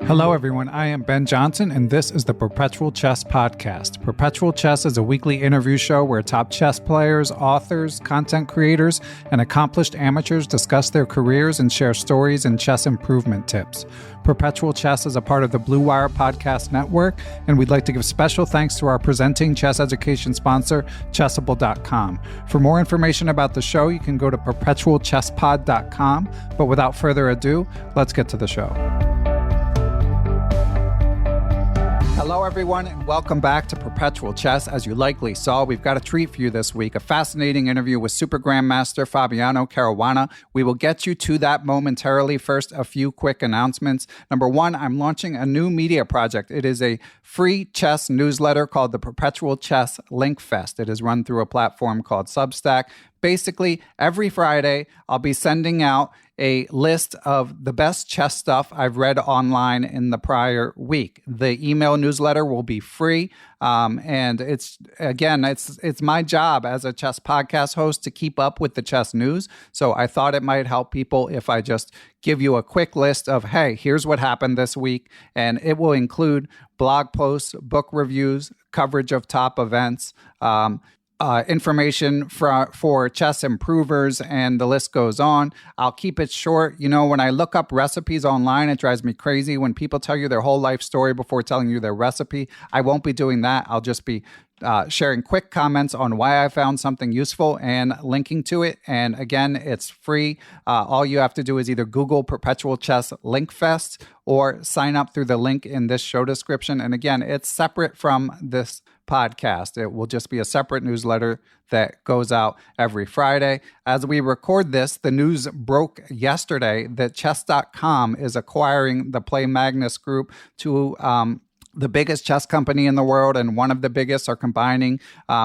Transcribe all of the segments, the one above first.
Hello, everyone. I am Ben Johnson, and this is the Perpetual Chess Podcast. Perpetual Chess is a weekly interview show where top chess players, authors, content creators, and accomplished amateurs discuss their careers and share stories and chess improvement tips. Perpetual Chess is a part of the Blue Wire Podcast Network, and we'd like to give special thanks to our presenting chess education sponsor, Chessable.com. For more information about the show, you can go to perpetualchesspod.com. But without further ado, let's get to the show. Hello, everyone, and welcome back to Perpetual Chess. As you likely saw, we've got a treat for you this week, a fascinating interview with Super Grandmaster Fabiano Caruana. We will get you to that momentarily. First, a few quick announcements. Number one, I'm launching a new media project. It is a free chess newsletter called the Perpetual Chess Linkfest. It is run through a platform called Substack. Basically, every Friday, I'll be sending out a list of the best chess stuff I've read online in the prior week. The email newsletter will be free. And it's my job as a chess podcast host to keep up with the chess news. So I thought it might help people if I just give you a quick list of, hey, here's what happened this week. And it will include blog posts, book reviews, coverage of top events, information for chess improvers, and the list goes on. I'll keep it short. You know, when I look up recipes online, it drives me crazy when people tell you their whole life story before telling you their recipe. I won't be doing that. I'll just be sharing quick comments on why I found something useful and linking to it. And again, it's free. All you have to do is either Google Perpetual Chess Linkfest or sign up through the link in this show description. And again, it's separate from this podcast. It will just be a separate newsletter that goes out every Friday. As we record this, the news broke yesterday that chess.com is acquiring the Play Magnus group to the biggest chess company in the world, and one of the biggest are combining.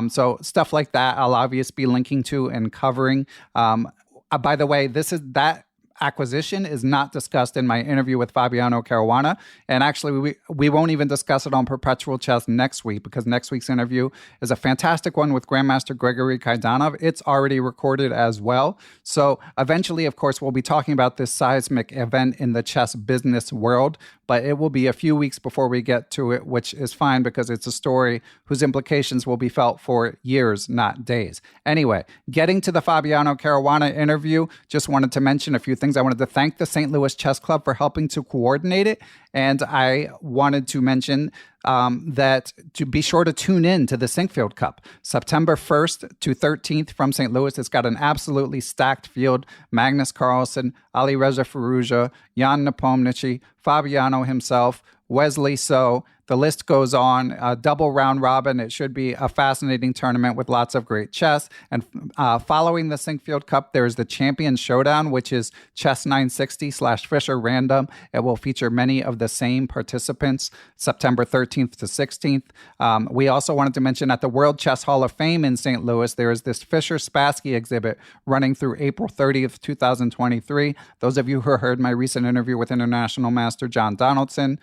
So stuff like that, I'll obviously be linking to and covering. By the way, that acquisition is not discussed in my interview with Fabiano Caruana. And actually, we won't even discuss it on Perpetual Chess next week, because next week's interview is a fantastic one with Grandmaster Gregory Kaidanov. It's already recorded as well. So eventually, of course, we'll be talking about this seismic event in the chess business world, but it will be a few weeks before we get to it, which is fine because it's a story whose implications will be felt for years, not days. Anyway, getting to the Fabiano Caruana interview, just wanted to mention a few things. I wanted to thank the St. Louis Chess Club for helping to coordinate it. And I wanted to mention that to be sure to tune in to the Sinquefield Cup, September 1st to 13th from St. Louis. It's got an absolutely stacked field. Magnus Carlsen, Ali Reza Firouzja, Jan Nepomniatchtchi, Fabiano himself, Wesley So. The list goes on, a double round robin. It should be a fascinating tournament with lots of great chess. And following the Sinquefield Cup, there's the Champion Showdown, which is Chess 960/Fisher Random. It will feature many of the same participants, September 13th to 16th. We also wanted to mention at the World Chess Hall of Fame in St. Louis, there is this Fischer-Spassky exhibit running through April 30th, 2023. Those of you who heard my recent interview with International Master John Donaldson,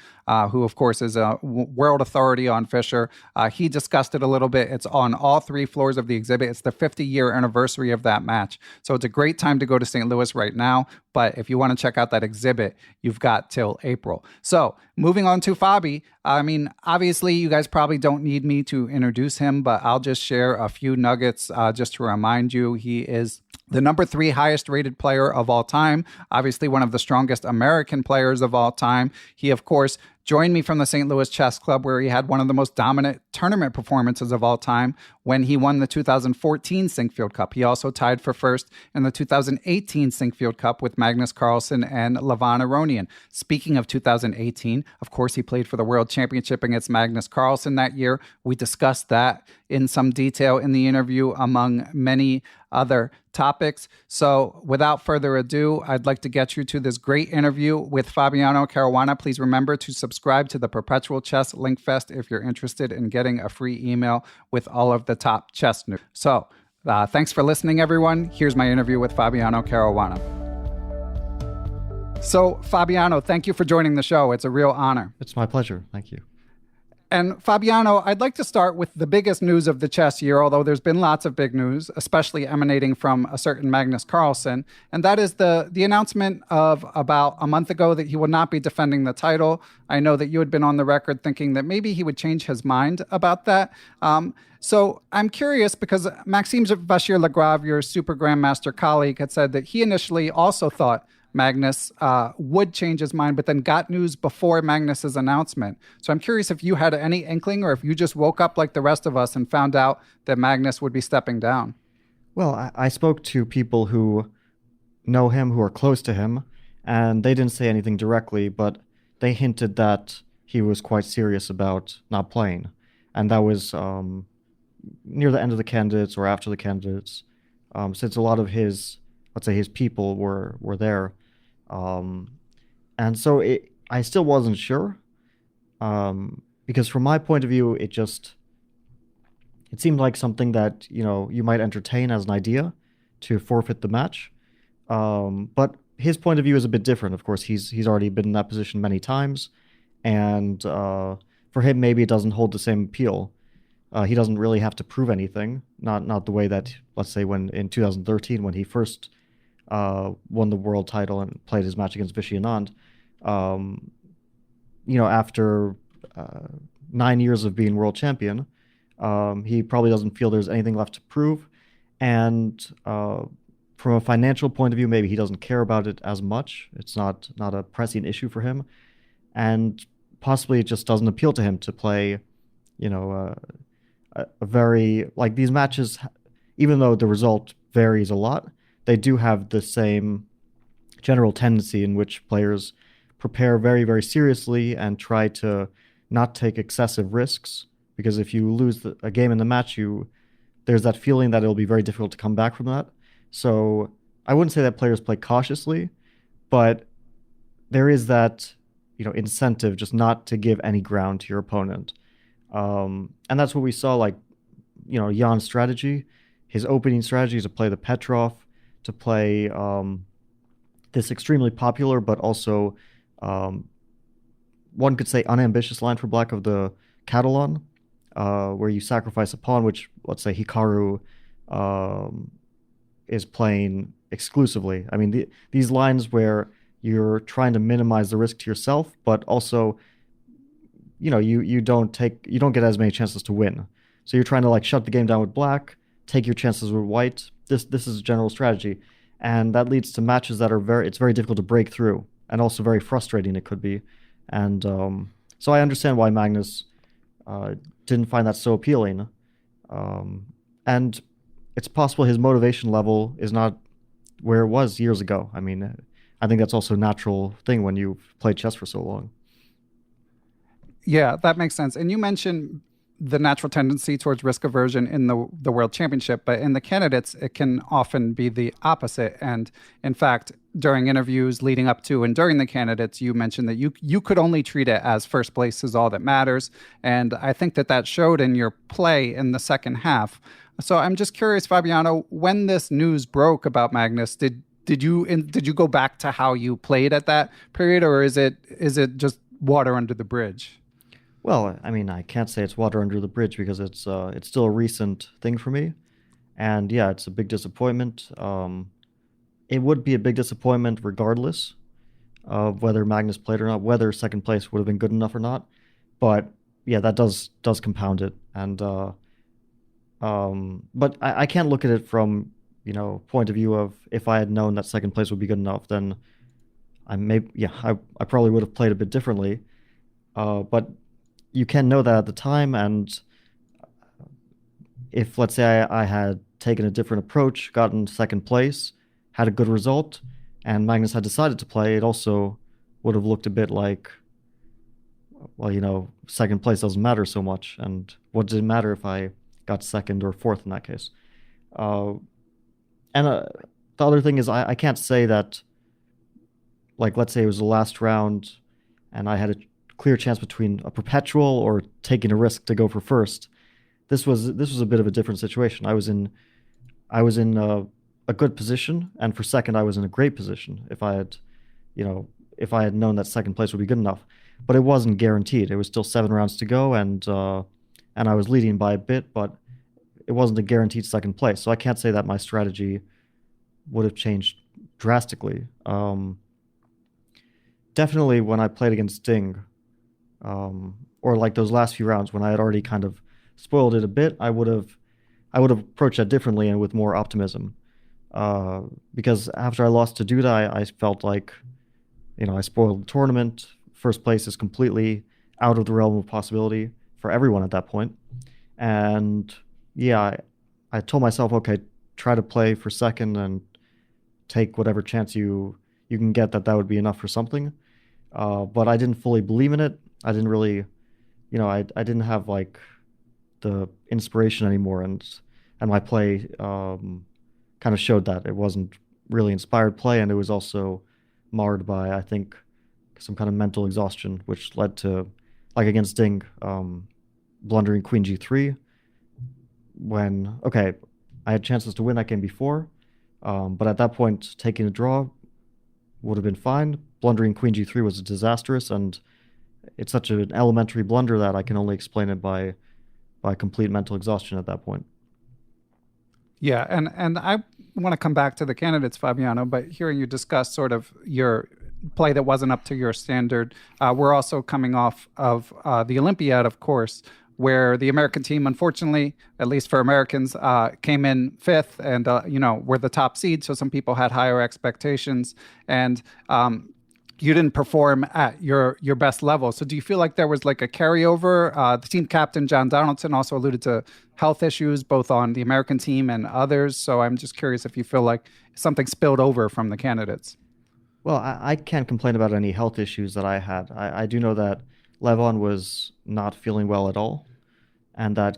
who, of course, is a world authority on Fischer. He discussed it a little bit. It's on all three floors of the exhibit. It's the 50-year anniversary of that match. So it's a great time to go to St. Louis right now. But if you want to check out that exhibit, you've got till April. So moving on to Fabi. I mean, obviously, you guys probably don't need me to introduce him, but I'll just share a few nuggets just to remind you. He is the number 3 highest rated player of all time, obviously one of the strongest American players of all time. He, of course, joined me from the St. Louis Chess Club, where he had one of the most dominant tournament performances of all time when he won the 2014 Sinquefield Cup. He also tied for first in the 2018 Sinquefield Cup with Magnus Carlsen and Levan Aronian. Speaking of 2018, of course, he played for the World Championship against Magnus Carlsen that year. We discussed that in some detail in the interview, among many other topics. So without further ado, I'd like to get you to this great interview with Fabiano Caruana. Please remember to subscribe to the Perpetual Chess Linkfest if you're interested in getting a free email with all of the top chess news. So thanks for listening, everyone. Here's my interview with Fabiano Caruana. So Fabiano, thank you for joining the show. It's a real honor. It's my pleasure. Thank you. And Fabiano, I'd like to start with the biggest news of the chess year, although there's been lots of big news, especially emanating from a certain Magnus Carlsen. And that is the announcement of about a month ago that he would not be defending the title. I know that you had been on the record thinking that maybe he would change his mind about that. So I'm curious because Maxime Vachier-Lagrave, your super grandmaster colleague, had said that he initially also thought Magnus would change his mind, but then got news before Magnus's announcement. So I'm curious if you had any inkling or if you just woke up like the rest of us and found out that Magnus would be stepping down. Well, I spoke to people who know him, who are close to him, and they didn't say anything directly, but they hinted that he was quite serious about not playing. And that was near the end of the candidates or after the candidates, since a lot of his, let's say, his people were there. And so I still wasn't sure, because from my point of view, it seemed like something that, you might entertain as an idea to forfeit the match. But his point of view is a bit different. Of course, he's already been in that position many times, and for him, maybe it doesn't hold the same appeal. He doesn't really have to prove anything, not the way that, let's say, when in 2013, when he first won the world title and played his match against Vishy Anand. After 9 years of being world champion, he probably doesn't feel there's anything left to prove. And from a financial point of view, maybe he doesn't care about it as much. It's not a pressing issue for him. And possibly it just doesn't appeal to him to play, a very, like, these matches, even though the result varies a lot, they do have the same general tendency in which players prepare very, very seriously and try to not take excessive risks. Because if you lose a game in the match, there's that feeling that it'll be very difficult to come back from that. So I wouldn't say that players play cautiously, but there is that, incentive just not to give any ground to your opponent. And that's what we saw, like, Jan's strategy, his opening strategy is to play the Petrov, to play this extremely popular, but also one could say unambitious line for black of the Catalan, where you sacrifice a pawn, which, let's say, Hikaru is playing exclusively. I mean, these lines where you're trying to minimize the risk to yourself, but also, you don't get as many chances to win. So you're trying to, like, shut the game down with black, take your chances with white. This is a general strategy, and that leads to matches that it's very difficult to break through, and also very frustrating it could be. And so I understand why Magnus didn't find that so appealing, and it's possible his motivation level is not where it was years ago. I mean, I think that's also a natural thing when you've played chess for so long. Yeah, that makes sense. And you mentioned the natural tendency towards risk aversion in the World Championship, but in the candidates, it can often be the opposite. And in fact, during interviews leading up to and during the candidates, you mentioned that you could only treat it as first place is all that matters. And I think that showed in your play in the second half. So I'm just curious, Fabiano, when this news broke about Magnus, did you go back to how you played at that period, or is it just water under the bridge? Well, I mean, I can't say it's water under the bridge because it's still a recent thing for me. And yeah, it's a big disappointment. It would be a big disappointment regardless of whether Magnus played or not, whether second place would have been good enough or not. But yeah, that does compound it. And but I can't look at it from, point of view of if I had known that second place would be good enough, then I probably would have played a bit differently. But you can know that at the time, and if, let's say, I had taken a different approach, gotten second place, had a good result, and Magnus had decided to play, it also would have looked a bit like, well, second place doesn't matter so much, and what did it matter if I got second or fourth in that case? And the other thing is, I can't say that, like, let's say it was the last round, and I had a clear chance between a perpetual or taking a risk to go for first. This was a bit of a different situation. I was in a good position, and for second I was in a great position if I had known that second place would be good enough. but it wasn't guaranteed. It was still 7 rounds to go, and I was leading by a bit, but it wasn't a guaranteed second place. So I can't say that my strategy would have changed drastically. Definitely when I played against Sting, or like those last few rounds when I had already kind of spoiled it a bit, I would have approached that differently and with more optimism. Because after I lost to Duda, I felt like, I spoiled the tournament. First place is completely out of the realm of possibility for everyone at that point. And yeah, I told myself, okay, try to play for second and take whatever chance you can get, that would be enough for something. But I didn't fully believe in it. I didn't really, I didn't have like the inspiration anymore, and my play kind of showed that it wasn't really inspired play, and it was also marred by, I think, some kind of mental exhaustion, which led to, like against Ding, blundering Queen G3 when, okay, I had chances to win that game before, but at that point, taking a draw would have been fine. Blundering Queen G3 was disastrous, and it's such an elementary blunder that I can only explain it by complete mental exhaustion at that point. Yeah, and I want to come back to the candidates, Fabiano, but hearing you discuss sort of your play that wasn't up to your standard, we're also coming off of the Olympiad, of course, where the American team, unfortunately, at least for Americans, came in fifth and, were the top seed. So some people had higher expectations, and you didn't perform at your best level. So do you feel like there was like a carryover? The team captain, John Donaldson, also alluded to health issues, both on the American team and others. So I'm just curious if you feel like something spilled over from the candidates. Well, I can't complain about any health issues that I had. I do know that Levon was not feeling well at all, and that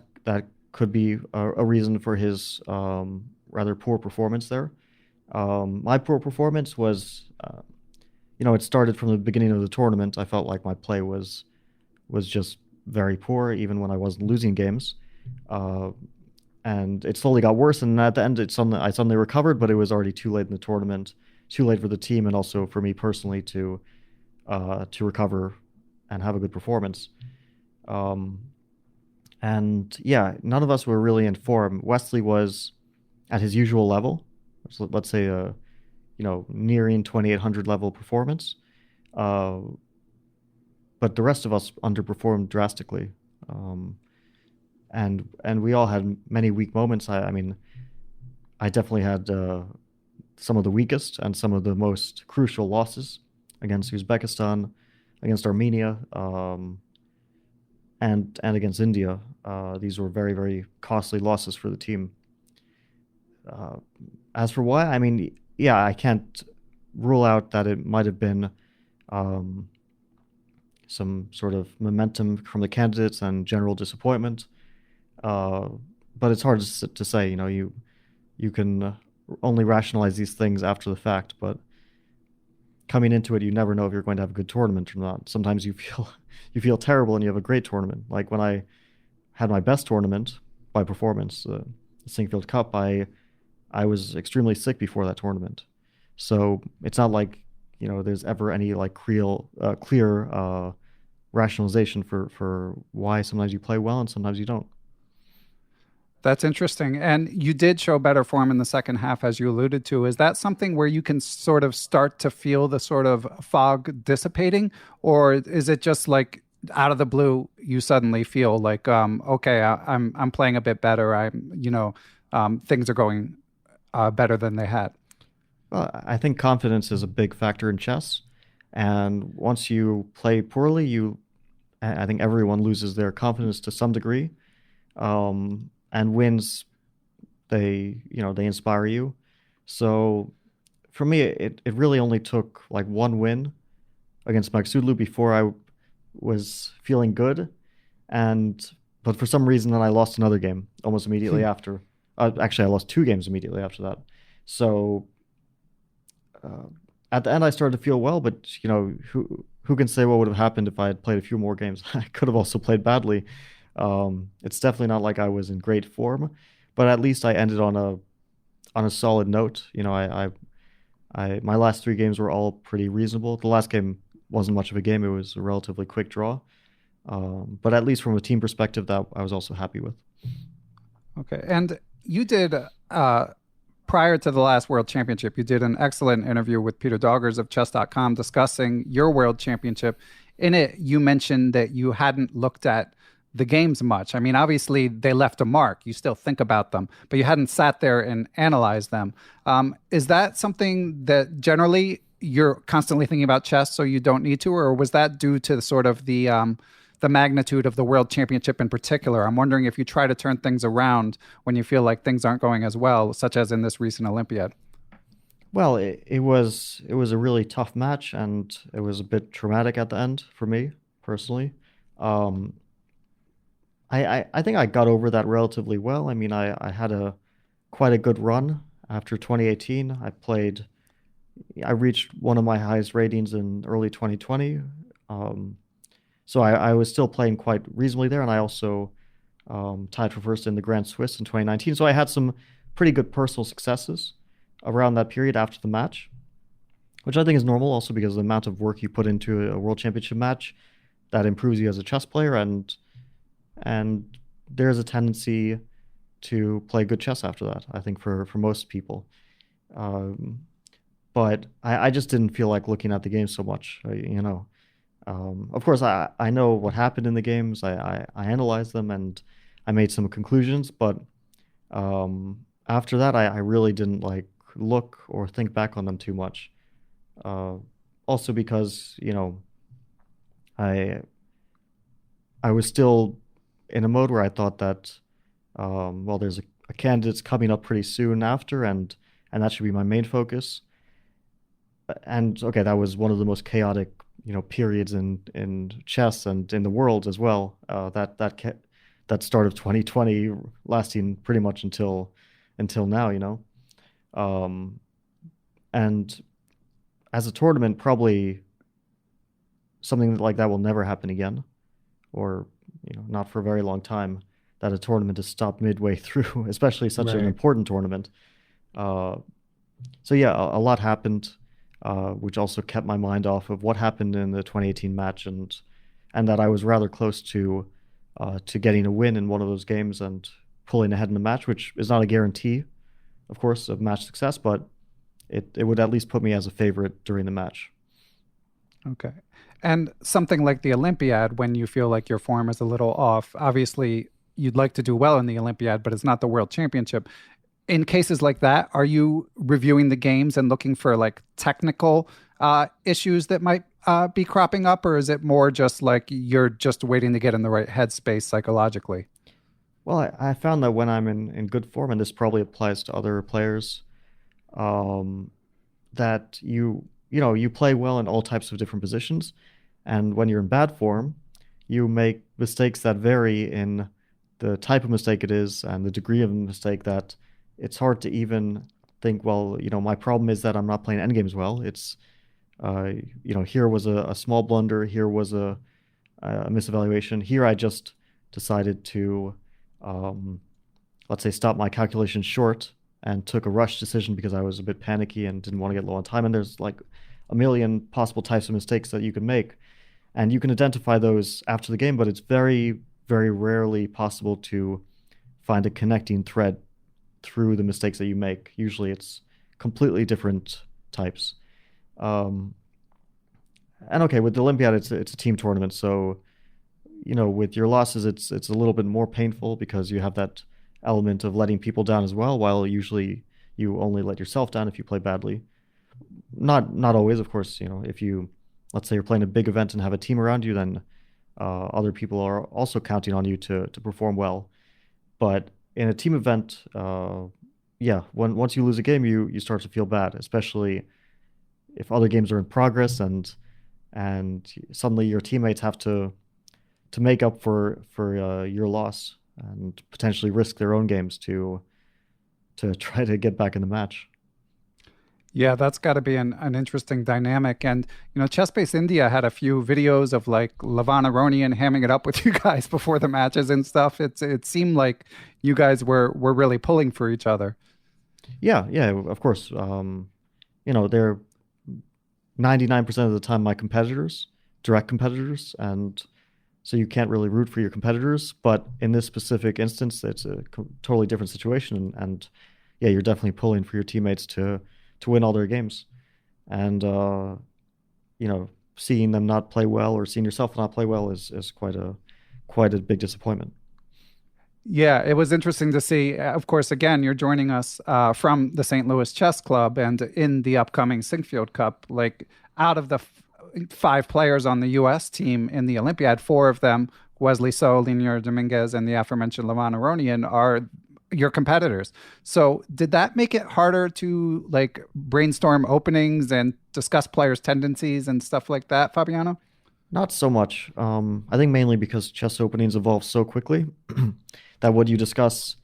could be a reason for his rather poor performance there. My poor performance was, it started from the beginning of the tournament. I felt like my play was just very poor, even when I wasn't losing games. And it slowly got worse, and at the end, I suddenly recovered, but it was already too late in the tournament, too late for the team, and also for me personally to recover and have a good performance. And yeah, none of us were really in form. Wesley was at his usual level, so let's say nearing 2800 level performance, but the rest of us underperformed drastically, and we all had many weak moments. I mean, I definitely had some of the weakest and some of the most crucial losses against Uzbekistan, against Armenia, and against India. These were very, very costly losses for the team. As for why, I mean, yeah, I can't rule out that it might have been some sort of momentum from the candidates and general disappointment. But it's hard to say. You can only rationalize these things after the fact, but coming into it, you never know if you're going to have a good tournament or not. Sometimes you feel terrible and you have a great tournament. Like when I had my best tournament by performance, the Sinquefield Cup, I was extremely sick before that tournament. So it's not like, there's ever any like clear rationalization for why sometimes you play well and sometimes you don't. That's interesting. And you did show better form in the second half, as you alluded to. Is that something where you can sort of start to feel the sort of fog dissipating? Or is it just like out of the blue, you suddenly feel like, okay, I'm playing a bit better. Things are going better than they had? Well, I think confidence is a big factor in chess. And once you play poorly, I think everyone loses their confidence to some degree. And wins, they inspire you. So for me, it really only took like one win against Magsudlu before I was feeling good. But for some reason, then I lost another game almost immediately after. Actually, I lost 2 games immediately after that. So at the end, I started to feel well, but who can say what would have happened if I had played a few more games? I could have also played badly. It's definitely not like I was in great form, but at least I ended on a solid note. My last 3 games were all pretty reasonable. The last game wasn't much of a game. It was a relatively quick draw. But at least from a team perspective, that I was also happy with. Okay. And you did, prior to the last World Championship, you did an excellent interview with Peter Doggers of chess.com discussing your World Championship. In it, you mentioned that you hadn't looked at the games much. I mean, obviously, they left a mark. You still think about them, but you hadn't sat there and analyzed them. Is that something that generally you're constantly thinking about chess, so you don't need to, or was that due to sort of the magnitude of the World Championship in particular? I'm wondering if you try to turn things around when you feel like things aren't going as well, such as in this recent Olympiad. Well, it was a really tough match, and it was a bit traumatic at the end for me personally. I think I got over that relatively well. I mean, I had quite a good run after 2018. I reached one of my highest ratings in early 2020. So I was still playing quite reasonably there, and I also tied for first in the Grand Swiss in 2019. So I had some pretty good personal successes around that period after the match, which I think is normal also because of the amount of work you put into a World Championship match that improves you as a chess player, and there's a tendency to play good chess after that, I think, for most people. But I just didn't feel like looking at the game so much, Of course, I know what happened in the games. I analyzed them and I made some conclusions, but after that, I really didn't like look or think back on them too much. Also because, I was still in a mode where I thought that, there's a candidate's coming up pretty soon after, and that should be my main focus. And okay, that was one of the most chaotic, periods in chess and in the world as well. That start of 2020 lasting pretty much until now, and as a tournament, probably something like that will never happen again, or not for a very long time, that a tournament is stopped midway through, especially such an important tournament. So yeah, a lot happened, which also kept my mind off of what happened in the 2018 match, and that I was rather close to getting a win in one of those games and pulling ahead in the match, which is not a guarantee, of course, of match success, but it would at least put me as a favorite during the match. Okay. And something like the Olympiad, when you feel like your form is a little off, obviously you'd like to do well in the Olympiad, but it's not the World Championship. In cases like that, are you reviewing the games and looking for like technical issues that might be cropping up, or is it more just like you're just waiting to get in the right headspace psychologically? Well, I found that when I'm in good form, and this probably applies to other players, that you play well in all types of different positions, and when you're in bad form, you make mistakes that vary in the type of mistake it is and the degree of the mistake, that it's hard to even think, well, my problem is that I'm not playing endgames well. It's, here was a small blunder, here was a misevaluation. Here I just decided to, let's say, stop my calculations short and took a rush decision because I was a bit panicky and didn't want to get low on time. And there's like a million possible types of mistakes that you can make. And you can identify those after the game, but it's very, very rarely possible to find a connecting thread through the mistakes that you make. Usually it's completely different types. And okay, with the Olympiad, it's a team tournament. So, with your losses, it's a little bit more painful because you have that element of letting people down as well, while usually you only let yourself down if you play badly. Not always, of course. If you, let's say you're playing a big event and have a team around you, then other people are also counting on you to perform well. But in a team event, once you lose a game, you start to feel bad, especially if other games are in progress and suddenly your teammates have to make up for your loss and potentially risk their own games to try to get back in the match. Yeah, that's got to be an interesting dynamic. And, Chess Base India had a few videos of like Levon Aronian hamming it up with you guys before the matches and stuff. It seemed like you guys were really pulling for each other. Yeah, of course. 99% of the time my competitors, direct competitors, and so you can't really root for your competitors. But in this specific instance, it's a totally different situation, and yeah, you're definitely pulling for your teammates to win all their games, and seeing them not play well or seeing yourself not play well is quite a big disappointment. Yeah, it was interesting to see. Of course, again, you're joining us from the St. Louis Chess Club, and in the upcoming Sinquefield Cup, like out of the five players on the U.S. team in the Olympiad, four of them, Wesley So, Linier Dominguez, and the aforementioned Levon Aronian, are your competitors. So did that make it harder to like brainstorm openings and discuss players' tendencies and stuff like that, Fabiano? Not so much. I think mainly because chess openings evolve so quickly that what you discuss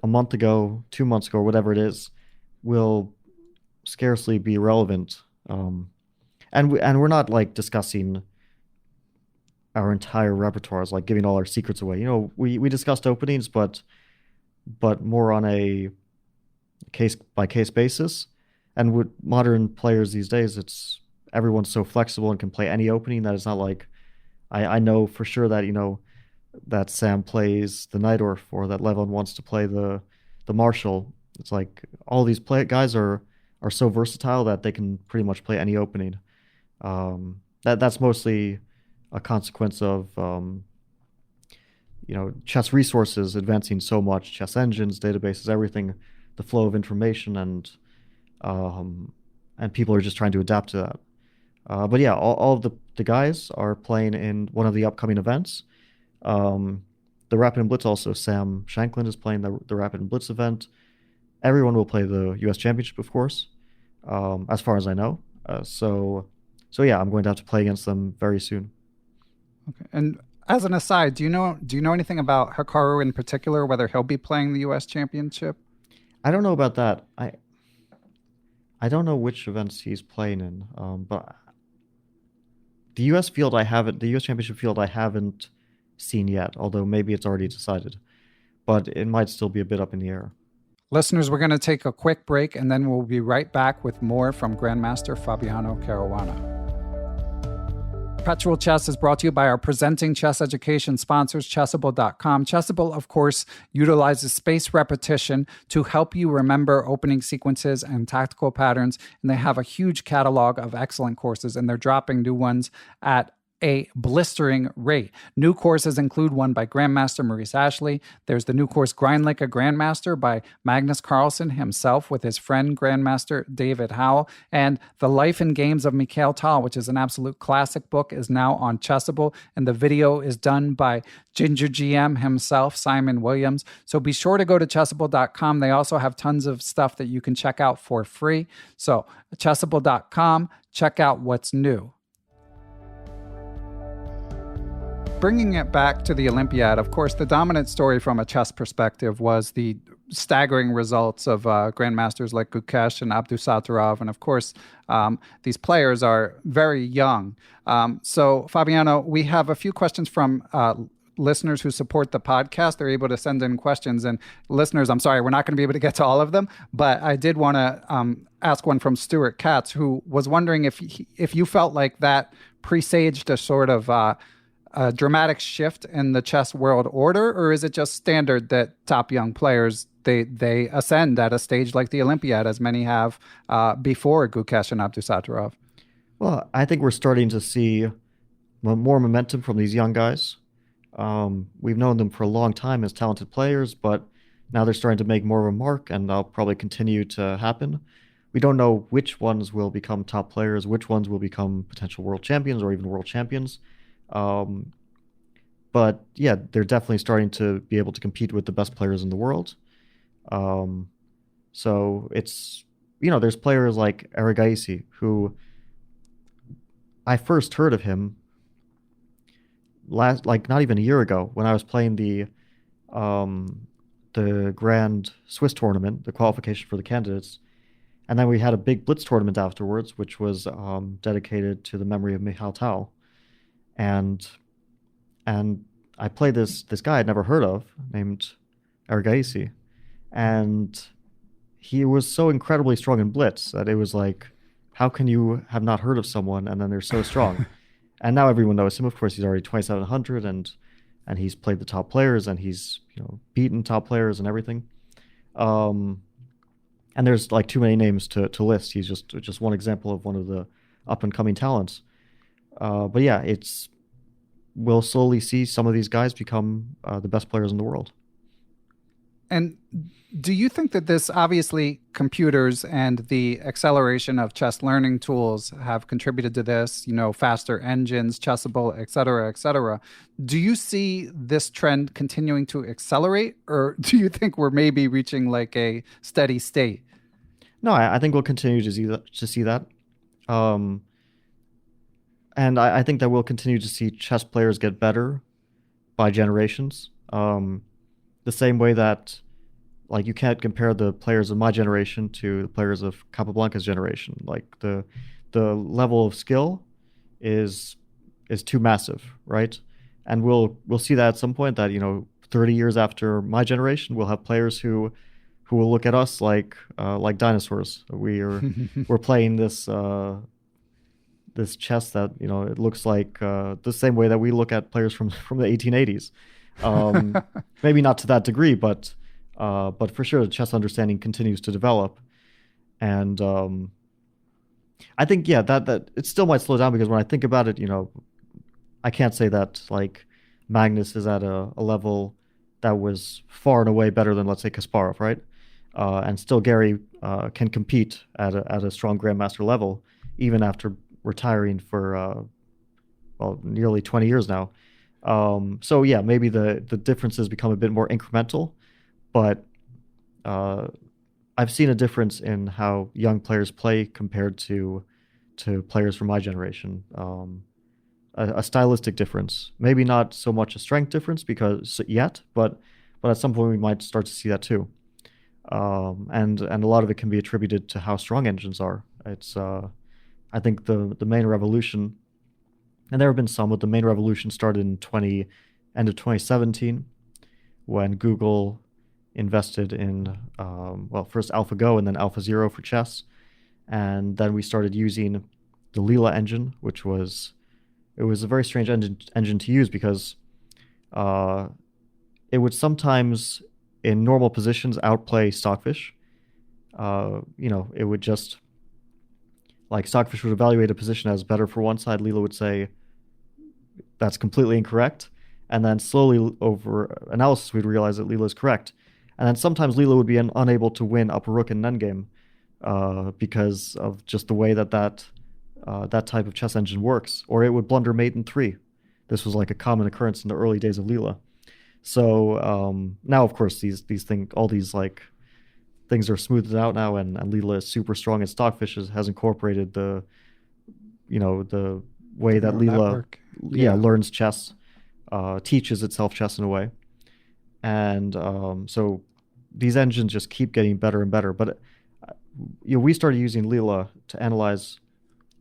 a month ago, 2 months ago, or whatever it is, will scarcely be relevant. And we're not like discussing our entire repertoires, like giving all our secrets away. We discussed openings, but more on a case by case basis. And with modern players these days, everyone's so flexible and can play any opening that it's not like I know for sure that that Sam plays the Najdorf or that Levon wants to play the Marshall. It's like all these guys are so versatile that they can pretty much play any opening. That's mostly a consequence of chess resources advancing so much, chess engines, databases, everything, the flow of information, and people are just trying to adapt to that. But yeah, all of the guys are playing in one of the upcoming events. The Rapid and Blitz also, Sam Shanklin is playing the Rapid and Blitz event. Everyone will play the U.S. Championship, of course, as far as I know. So yeah, I'm going to have to play against them very soon. Okay. And as an aside, do you know anything about Hikaru in particular, whether he'll be playing the U.S. Championship? I don't know about that. I don't know which events he's playing in, but the U.S. Championship field I haven't seen yet, although maybe it's already decided. But it might still be a bit up in the air. Listeners, we're going to take a quick break, and then we'll be right back with more from Grandmaster Fabiano Caruana. Perpetual Chess is brought to you by our presenting chess education sponsors, Chessable.com. Chessable, of course, utilizes spaced repetition to help you remember opening sequences and tactical patterns, and they have a huge catalog of excellent courses, and they're dropping new ones at a blistering rate. New courses include one by Grandmaster Maurice Ashley. There's the new course Grind Like a Grandmaster by Magnus Carlsen himself with his friend Grandmaster David Howell. And The Life and Games of Mikhail Tal, which is an absolute classic book, is now on Chessable. And the video is done by Ginger GM himself, Simon Williams. So be sure to go to Chessable.com. They also have tons of stuff that you can check out for free. So Chessable.com, check out what's new. Bringing it back to the Olympiad, of course, the dominant story from a chess perspective was the staggering results of grandmasters like Gukesh and Abdusattorov. And of course, these players are very young. So, Fabiano, we have a few questions from listeners who support the podcast. They're able to send in questions. And listeners, I'm sorry, we're not going to be able to get to all of them, but I did want to ask one from Stuart Katz, who was wondering if you felt like that presaged a sort of a dramatic shift in the chess world order, or is it just standard that top young players, they ascend at a stage like the Olympiad, as many have before Gukesh and Abdusattorov? Well, I think we're starting to see more momentum from these young guys. We've known them for a long time as talented players, but now they're starting to make more of a mark, and that'll probably continue to happen. We don't know which ones will become top players, which ones will become potential world champions or even world champions. But yeah, they're definitely starting to be able to compete with the best players in the world. So it's, there's players like Erigaisi, who I first heard of him not even a year ago when I was playing the Grand Swiss tournament, the qualification for the candidates. And then we had a big Blitz tournament afterwards, which was dedicated to the memory of Mikhail Tal. And I played this guy I'd never heard of named Erigaisi, and he was so incredibly strong in Blitz that it was like, how can you have not heard of someone and then they're so strong? And now everyone knows him. Of course, he's already 2,700 and he's played the top players and he's beaten top players and everything. And there's like too many names to list. He's just one example of one of the up and coming talents. But yeah, we'll slowly see some of these guys become the best players in the world. And do you think that this, obviously computers and the acceleration of chess learning tools have contributed to this, faster engines, Chessable, et cetera, et cetera. Do you see this trend continuing to accelerate, or do you think we're maybe reaching like a steady state? No, I think we'll continue to see that. And I think that we'll continue to see chess players get better by generations. The same way that, like, you can't compare the players of my generation to the players of Capablanca's generation. Like, the level of skill is too massive, right? And we'll see that at some point, that 30 years after my generation, we'll have players who will look at us like dinosaurs. We're playing this chess that it looks like the same way that we look at players from the 1880s. Maybe not to that degree, but for sure, the chess understanding continues to develop, and I think that it still might slow down, because when I think about it, I can't say that like Magnus is at a level that was far and away better than, let's say, Kasparov, right? And still Gary can compete at a strong grandmaster level even after retiring for nearly 20 years now. So yeah, maybe the differences become a bit more incremental, but I've seen a difference in how young players play compared to players from my generation. A stylistic difference, maybe not so much a strength difference but at some point we might start to see that too. And a lot of it can be attributed to how strong engines are. It's I think the main revolution, and there have been some, but the main revolution started in end of 2017, when Google invested in first AlphaGo and then AlphaZero for chess, and then we started using the Leela engine, which was a very strange engine to use, because it would sometimes, in normal positions, outplay Stockfish. It would just, like, Stockfish would evaluate a position as better for one side. Leela would say that's completely incorrect. And then slowly over analysis, we'd realize that Leela is correct. And then sometimes Leela would be unable to win upper rook in endgame because of just the way that type of chess engine works. Or it would blunder mate in 3. This was like a common occurrence in the early days of Leela. So now, of course, all these like things are smoothed out now, and Leela is super strong, and Stockfish has incorporated the way that Leela learns chess, teaches itself chess in a way. And so these engines just keep getting better and better. But we started using Leela to analyze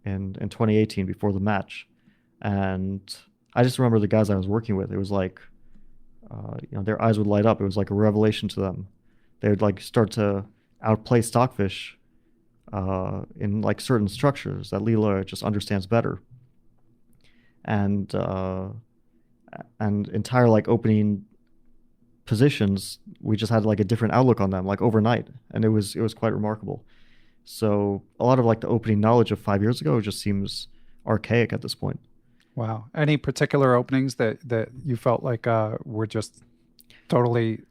in 2018 before the match, and I just remember the guys I was working with. It was like their eyes would light up. It was like a revelation to them. They would like start to outplay Stockfish in like certain structures that Leela just understands better, and entire like opening positions, we just had like a different outlook on them, like overnight, and it was quite remarkable. So a lot of like the opening knowledge of 5 years ago just seems archaic at this point. Wow. Any particular openings that you felt like were just totally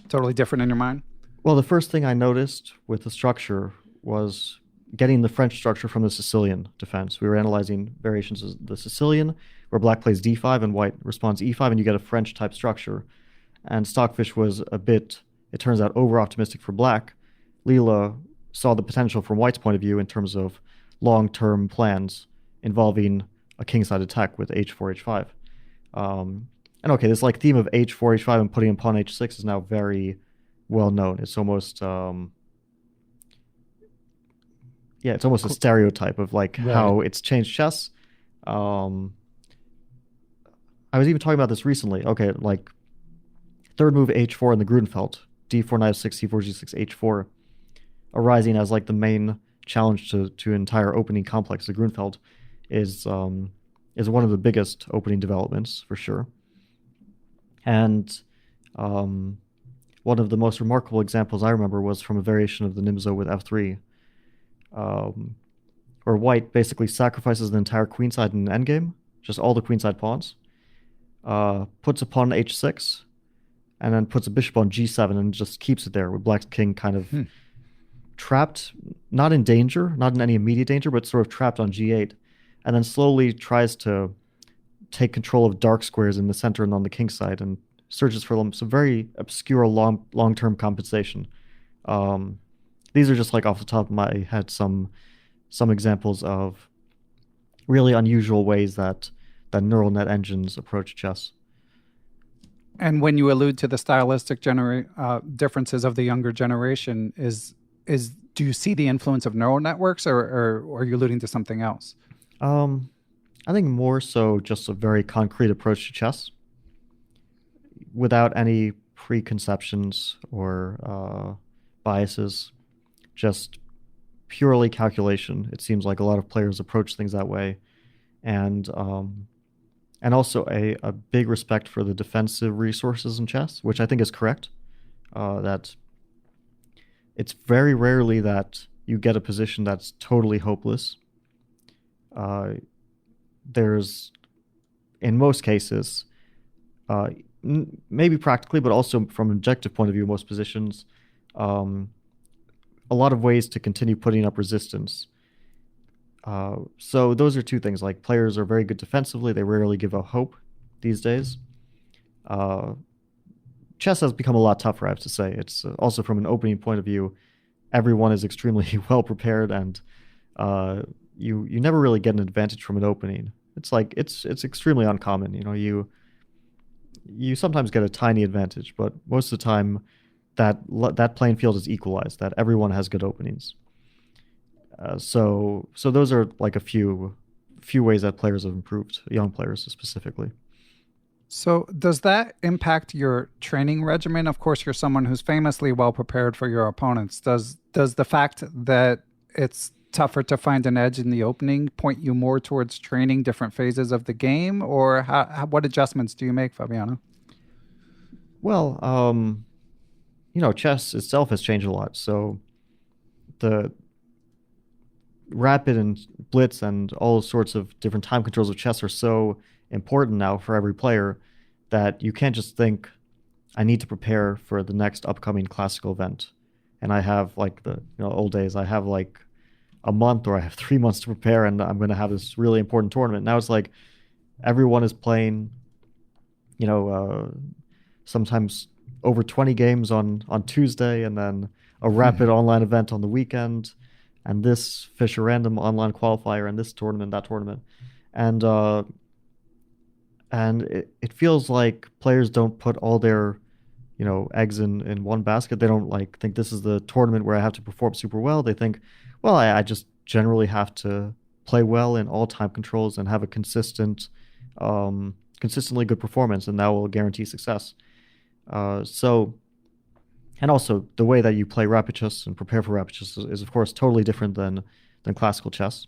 different in your mind? Well, the first thing I noticed with the structure was getting the French structure from the Sicilian defense. We were analyzing variations of the Sicilian, where black plays d5 and white responds e5, and you get a French type structure. And Stockfish was a bit, it turns out, over-optimistic for black. Leela saw the potential from white's point of view in terms of long-term plans involving a kingside attack with h4, h5. And okay, this like theme of h4, h5 and putting in pawn h6 is now very well known. It's almost it's almost a stereotype of like how it's changed chess. I was even talking about this recently. Okay, like third move h4 in the Grudenfeld, d4 knight f6, c4 g6, h4, arising as like the main challenge to entire opening complex, the Grunfeld, is one of the biggest opening developments for sure. And one of the most remarkable examples I remember was from a variation of the Nimzo with f3, where white basically sacrifices the entire queenside in an endgame, just all the queenside pawns, puts a pawn on h6, and then puts a bishop on g7 and just keeps it there with black's king kind of trapped, not in danger, not in any immediate danger, but sort of trapped on g8, and then slowly tries to take control of dark squares in the center and on the king side, and searches for some very obscure long-term compensation. These are just like off the top of my head some examples of really unusual ways that neural net engines approach chess. And when you allude to the stylistic differences of the younger generation, do you see the influence of neural networks, or are you alluding to something else? I think more so just a very concrete approach to chess, without any preconceptions or biases, just purely calculation. It seems like a lot of players approach things that way, and also a big respect for the defensive resources in chess, which I think is correct. That it's very rarely that you get a position that's totally hopeless. There's, in most cases, maybe practically, but also from an objective point of view, most positions, a lot of ways to continue putting up resistance. So those are two things. Like, players are very good defensively. They rarely give up hope these days. Chess has become a lot tougher, I have to say. It's also from an opening point of view, everyone is extremely well prepared, and you never really get an advantage from an opening. It's like it's extremely uncommon. You sometimes get a tiny advantage, but most of the time that playing field is equalized, that everyone has good openings. So those are like a few ways that players have improved, young players specifically. So does that impact your training regimen? Of course, you're someone who's famously well prepared for your opponents. Does the fact that it's tougher to find an edge in the opening point you more towards training different phases of the game, or what adjustments do you make, Fabiano? Well, chess itself has changed a lot. So the rapid and blitz and all sorts of different time controls of chess are so important now for every player that you can't just think, I need to prepare for the next upcoming classical event. And I have like the old days, I have like a month or I have 3 months to prepare, and I'm going to have this really important tournament. Now it's like everyone is playing, sometimes over 20 games on Tuesday, and then a rapid online event on the weekend, and this Fisher Random online qualifier, and this tournament, that tournament. And it feels like players don't put all their, eggs in one basket. They don't think this is the tournament where I have to perform super well. They think, well, I just generally have to play well in all time controls and have a consistently good performance, and that will guarantee success. And also the way that you play rapid chess and prepare for rapid chess is of course totally different than classical chess.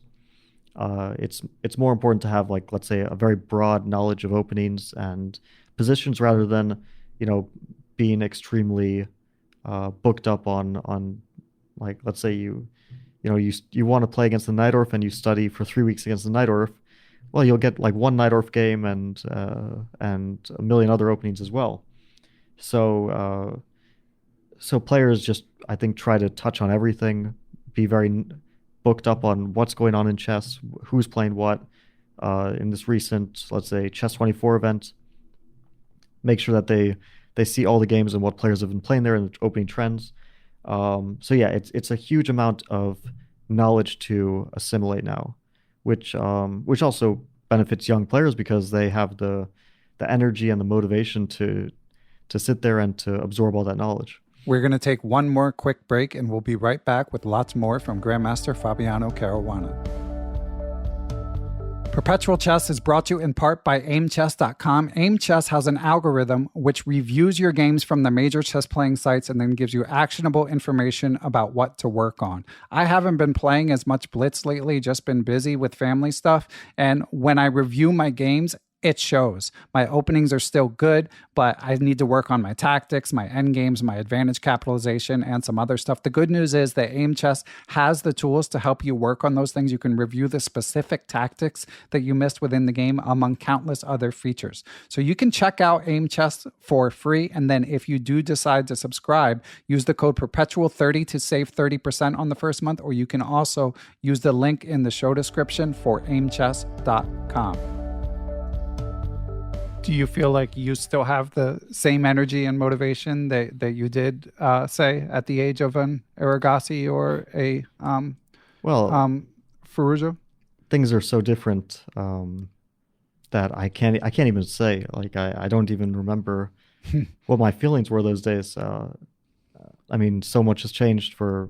It's more important to have, let's say, a very broad knowledge of openings and positions, rather than being extremely booked up on let's say you want to play against the Najdorf and you study for 3 weeks against the Najdorf. Well, you'll get one Najdorf game and a million other openings as well. So players just, I think, try to touch on everything, be very booked up on what's going on in chess, who's playing what. In this recent, let's say, Chess 24 event, make sure that they see all the games and what players have been playing there and the opening trends. It's a huge amount of knowledge to assimilate now, which also benefits young players because they have the energy and the motivation to sit there and to absorb all that knowledge. We're going to take one more quick break, and we'll be right back with lots more from Grandmaster Fabiano Caruana. Perpetual Chess is brought to you in part by aimchess.com. AimChess has an algorithm which reviews your games from the major chess playing sites and then gives you actionable information about what to work on. I haven't been playing as much Blitz lately, just been busy with family stuff. And when I review my games, it shows. My openings are still good, but I need to work on my tactics, my end games, my advantage capitalization, and some other stuff. The good news is that Aim Chess has the tools to help you work on those things. You can review the specific tactics that you missed within the game, among countless other features. So you can check out Aim Chess for free, and then if you do decide to subscribe, use the code Perpetual30 to save 30% on the first month, or you can also use the link in the show description for aimchess.com. Do you feel like you still have the same energy and motivation that you did, say, at the age of an Erigaisi or a Ferrugia? Things are so different that I can't even say. Like I don't even remember what my feelings were those days. I mean, so much has changed for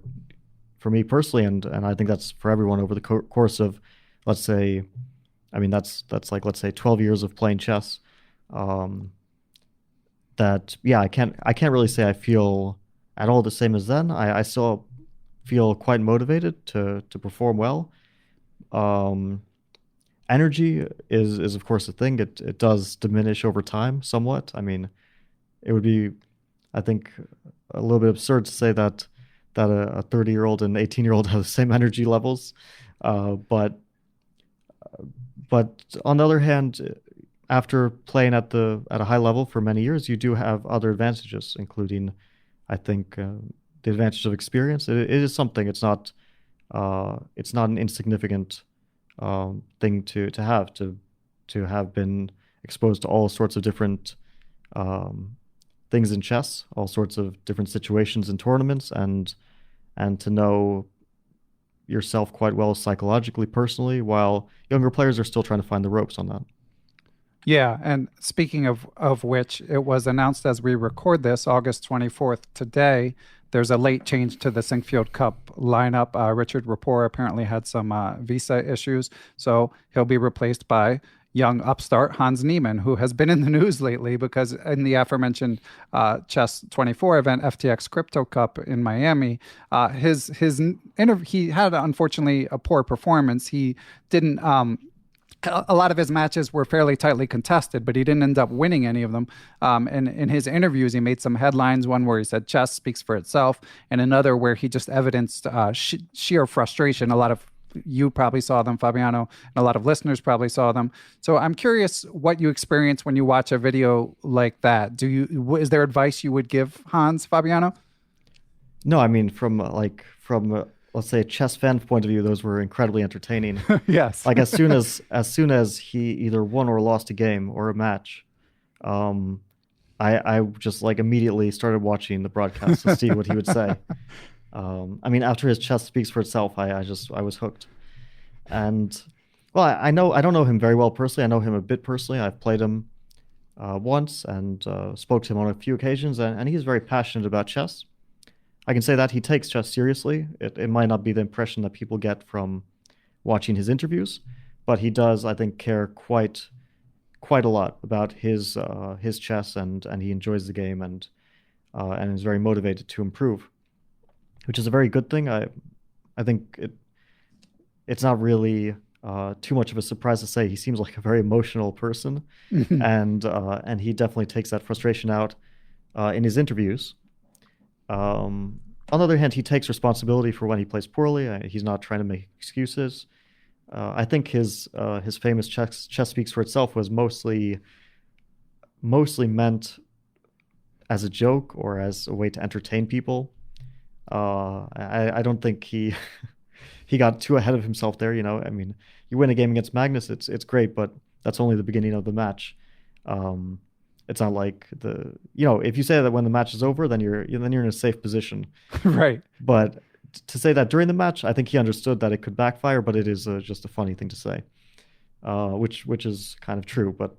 me personally, and I think that's for everyone over the course of, let's say, I mean that's like, let's say 12 years of playing chess. That I can't really say I feel at all the same as then. I still feel quite motivated to perform well. Energy is of course a thing. It does diminish over time somewhat. I mean, it would be, I think, a little bit absurd to say that a 30-year-old and 18-year-old have the same energy levels, but on the other hand, after playing at a high level for many years, you do have other advantages, including, I think, the advantage of experience. It is something. It's not an insignificant thing to have been exposed to all sorts of different things in chess, all sorts of different situations in tournaments, and to know yourself quite well psychologically, personally, while younger players are still trying to find the ropes on that. Yeah, and speaking of which, it was announced as we record this, August 24th, today, there's a late change to the Sinquefield Cup lineup. Richard Rapport apparently had some visa issues, so he'll be replaced by young upstart Hans Niemann, who has been in the news lately because in the aforementioned Chess 24 event, FTX Crypto Cup in Miami, he had, unfortunately, a poor performance. He didn't... a lot of his matches were fairly tightly contested, but he didn't end up winning any of them. And in his interviews, he made some headlines, one where he said chess speaks for itself, and another where he just evidenced sheer frustration. A lot of you probably saw them, Fabiano, and a lot of listeners probably saw them. So I'm curious what you experience when you watch a video like that. Is there advice you would give Hans, Fabiano? No, I mean, from let's say a chess fan point of view, those were incredibly entertaining. Yes. Like as soon as he either won or lost a game or a match, I just like immediately started watching the broadcast to see what he would say. I mean, after his chess speaks for itself, I was hooked. And well, I don't know him very well personally. I know him a bit personally. I've played him once and spoke to him on a few occasions, and he's very passionate about chess. I can say that he takes chess seriously. It might not be the impression that people get from watching his interviews, but he does, I think, care quite a lot about his chess, and he enjoys the game and is very motivated to improve, which is a very good thing. I think it's not really too much of a surprise to say he seems like a very emotional person, and he definitely takes that frustration out in his interviews. On the other hand, he takes responsibility for when he plays poorly. He's not trying to make excuses. I think his famous chess speaks for itself was mostly meant as a joke or as a way to entertain people. I don't think he got too ahead of himself there. You know, I mean, you win a game against Magnus, it's great, but that's only the beginning of the match. It's not like if you say that when the match is over, then you're in a safe position. Right. But to say that during the match, I think he understood that it could backfire, but it is just a funny thing to say, which is kind of true. But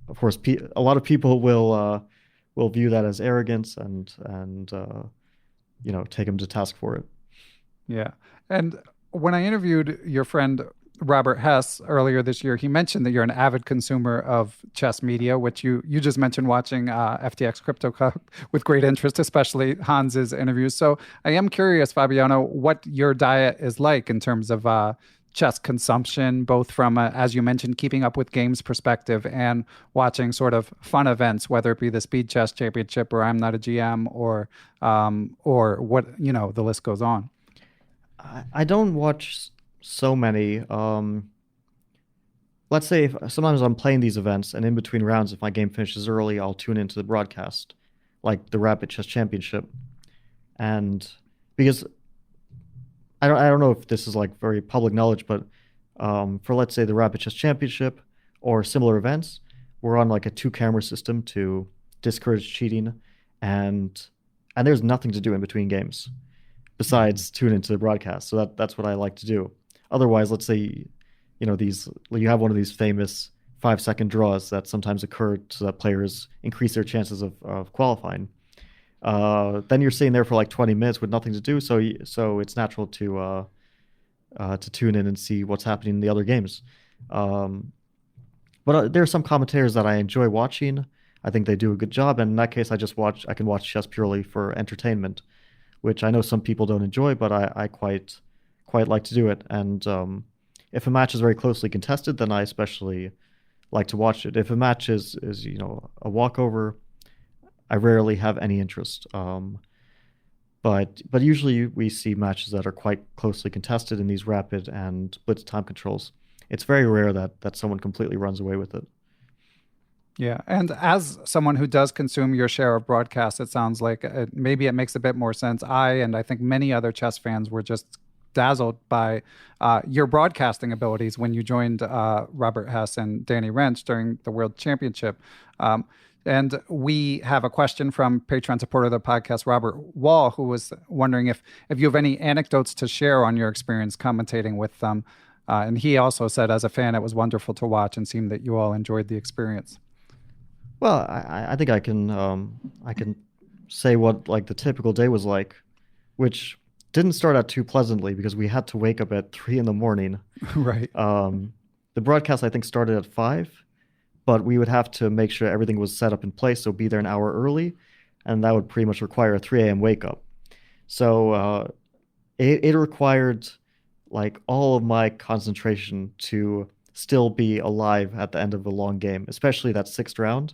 of course, a lot of people will view that as arrogance and take him to task for it. Yeah. And when I interviewed your friend Robert Hess earlier this year, he mentioned that you're an avid consumer of chess media, which you just mentioned watching FTX Crypto Cup with great interest, especially Hans's interviews. So I am curious, Fabiano, what your diet is like in terms of chess consumption, both from, as you mentioned, keeping up with games perspective and watching sort of fun events, whether it be the Speed Chess Championship or I'm Not a GM or what, the list goes on. I don't watch so many. Let's say if sometimes I'm playing these events and in between rounds, if my game finishes early, I'll tune into the broadcast, like the Rapid Chess Championship. And because I don't know if this is like very public knowledge, but for let's say the Rapid Chess Championship or similar events, we're on like a 2-camera system to discourage cheating, and there's nothing to do in between games besides tune into the broadcast. So that's what I like to do. Otherwise, let's say you have one of these famous 5-second draws that sometimes occur so that players increase their chances of qualifying. Then you're sitting there for like 20 minutes with nothing to do, so it's natural to tune in and see what's happening in the other games. But there are some commentators that I enjoy watching. I think they do a good job, and in that case, I can watch chess purely for entertainment, which I know some people don't enjoy, but I quite like to do it. And if a match is very closely contested, then I especially like to watch it. If a match is a walkover, I rarely have any interest. But usually we see matches that are quite closely contested in these rapid and blitz time controls. It's very rare that someone completely runs away with it. Yeah. And as someone who does consume your share of broadcasts, it sounds like maybe it makes a bit more sense. I think many other chess fans were just dazzled by your broadcasting abilities when you joined Robert Hess and Danny Rensch during the World Championship. And we have a question from Patreon supporter of the podcast, Robert Wall, who was wondering if you have any anecdotes to share on your experience commentating with them. And he also said, as a fan, it was wonderful to watch and seemed that you all enjoyed the experience. Well, I think I can say what like the typical day was like, which didn't start out too pleasantly because we had to wake up at 3 a.m. Right. The broadcast I think started at 5, but we would have to make sure everything was set up in place, so be there an hour early, and that would pretty much require a 3 a.m. wake up. So it required like all of my concentration to still be alive at the end of a long game, especially that 6th round,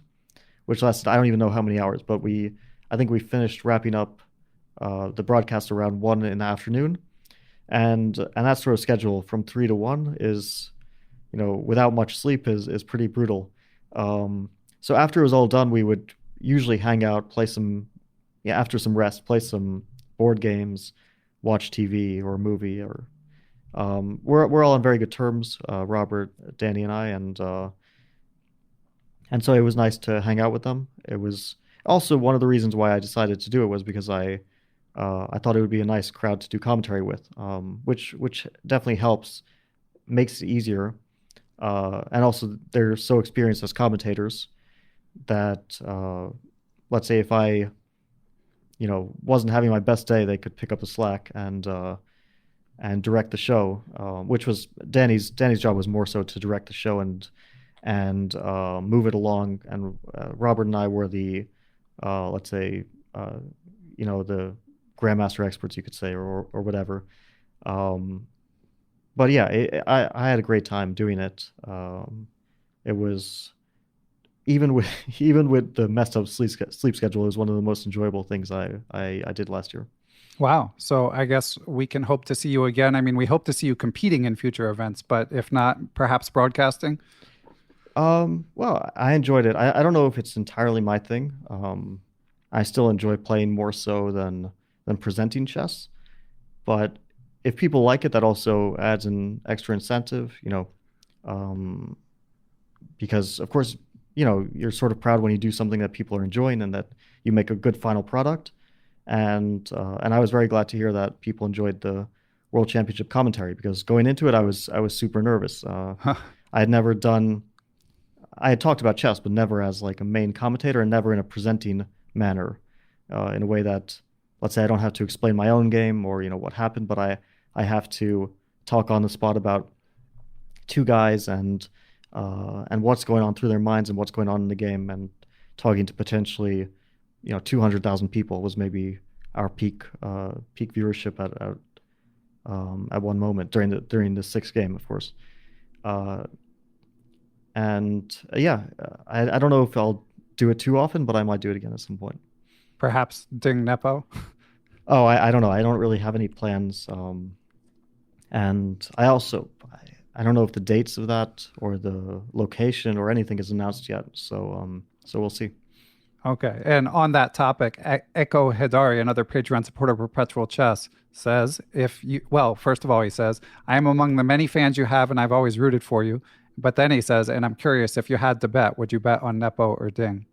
which lasted I don't even know how many hours, but I think we finished wrapping up the broadcast around 1 in the afternoon, and that sort of schedule from 3 to 1 is, without much sleep is pretty brutal. So after it was all done, we would usually hang out, after some rest, play some board games, watch TV or a movie, or we're all on very good terms, Robert, Danny, and I, and so it was nice to hang out with them. It was also one of the reasons why I decided to do it was because I thought it would be a nice crowd to do commentary with, which definitely helps, makes it easier, and also they're so experienced as commentators that let's say if I wasn't having my best day, they could pick up the slack and direct the show, which was Danny's job was more so to direct the show and move it along, and Robert and I were the let's say the grandmaster experts, you could say, or whatever. But yeah, I had a great time doing it. It was even with the messed up sleep schedule, it was one of the most enjoyable things I did last year. Wow. So I guess we can hope to see you again. I mean, we hope to see you competing in future events, but if not, perhaps broadcasting. Well, I enjoyed it. I don't know if it's entirely my thing. I still enjoy playing more so than presenting chess, but if people like it, that also adds an extra incentive, because of course, you're sort of proud when you do something that people are enjoying and that you make a good final product. And I was very glad to hear that people enjoyed the World Championship commentary, because going into it, I was super nervous. I had talked about chess, but never as like a main commentator and never in a presenting manner, in a way that, let's say, I don't have to explain my own game or what happened, but I have to talk on the spot about two guys and what's going on through their minds and what's going on in the game, and talking to potentially 200,000 people was maybe our peak viewership at one moment during the sixth game, of course. I don't know if I'll do it too often, but I might do it again at some point. Perhaps Ding Nepo? Oh, I don't know. I don't really have any plans. And I don't know if the dates of that or the location or anything is announced yet. So we'll see. Okay. And on that topic, Eko Hidari, another Patreon supporter of Perpetual Chess, says, first of all, he says, I am among the many fans you have, and I've always rooted for you. But then he says, and I'm curious, if you had to bet, would you bet on Nepo or Ding?